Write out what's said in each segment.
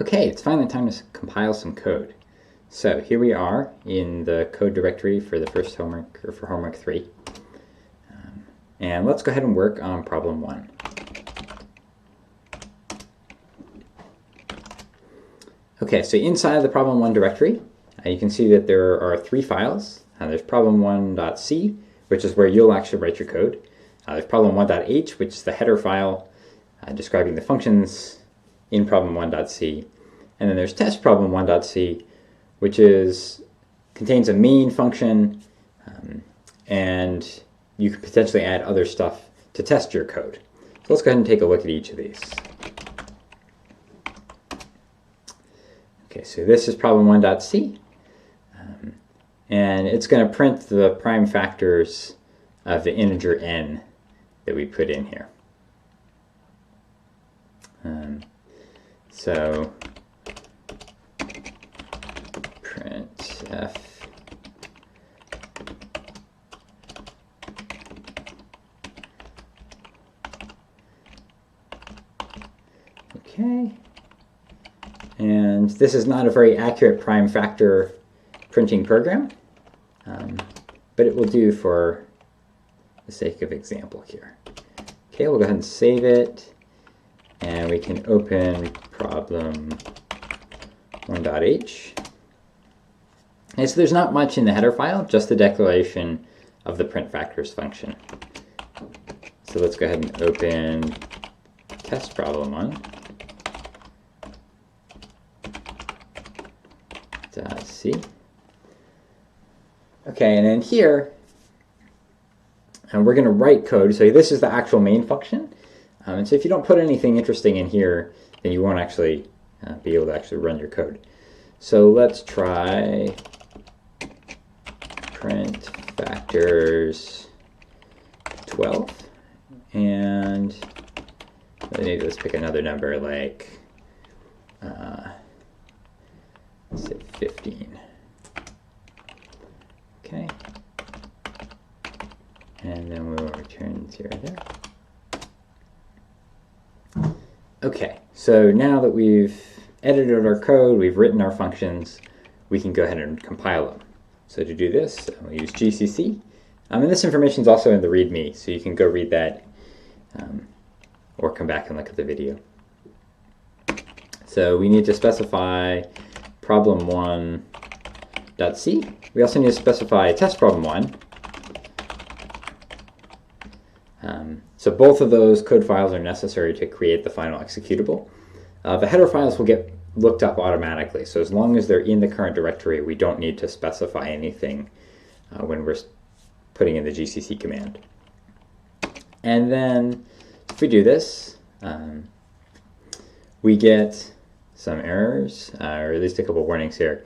Okay, it's finally time to compile some code. So here we are in the code directory for the first homework, or for homework 3. And let's go ahead and work on problem 1. Okay, so inside of the problem 1 directory, you can see that there are 3 files. There's problem1.c, which is where you'll actually write your code. There's problem1.h, which is the header file describing the functions in problem1.c. And then there's test problem1.c, which contains a main function, and you could potentially add other stuff to test your code. So let's go ahead and take a look at each of these. Okay, so this is problem1.c, and it's going to print the prime factors of the integer n that we put in here. So printf okay, and this is not a very accurate prime factor printing program, but it will do for the sake of example here. Okay, we'll go ahead and save it, and we can open problem1.h. Okay, so there's not much in the header file, just the declaration of the print factors function. So let's go ahead and open test problem1.c. Okay, and then here, we're going to write code. So this is the actual main function. And so if you don't put anything interesting in here, then you won't actually be able to actually run your code. So let's try print factors 12, and maybe let's pick another number like let's say 15. Okay, and then we will return 0 there. Okay, so now that we've edited our code, we've written our functions, we can go ahead and compile them. So to do this, we'll use GCC. And this information is also in the README, so you can go read that or come back and look at the video. So we need to specify problem1.c. We also need to specify test problem1. So both of those code files are necessary to create the final executable. The header files will get looked up automatically, so as long as they're in the current directory, we don't need to specify anything when we're putting in the GCC command. And then if we do this, we get some errors, or at least a couple warnings here,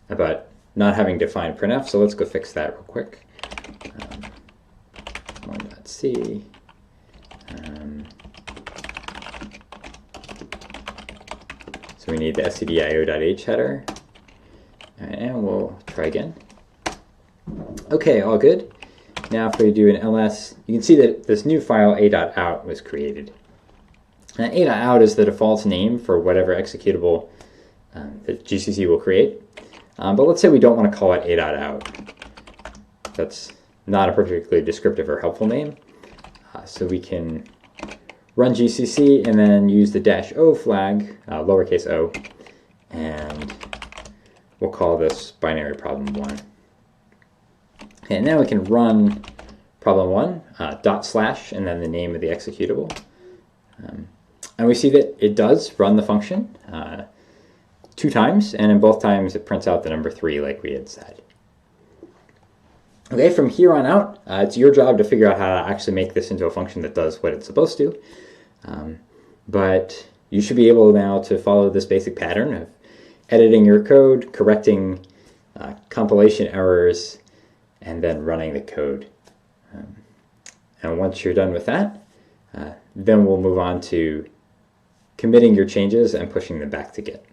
about not having defined printf, so let's go fix that real quick. C. So we need the stdio.h header, and we'll try again. Okay, all good. Now if we do an ls, you can see that this new file a.out was created. And a.out is the default name for whatever executable that GCC will create. But let's say we don't want to call it a.out. That's not a particularly descriptive or helpful name. So we can run GCC and then use the -o flag, lowercase o, and we'll call this binary problem1. Okay, and now we can run problem1 // and then the name of the executable. And we see that it does run the function 2 times, and in both times it prints out the number 3 like we had said. Okay, from here on out, it's your job to figure out how to actually make this into a function that does what it's supposed to. But you should be able now to follow this basic pattern of editing your code, correcting compilation errors, and then running the code. And once you're done with that, then we'll move on to committing your changes and pushing them back to Git.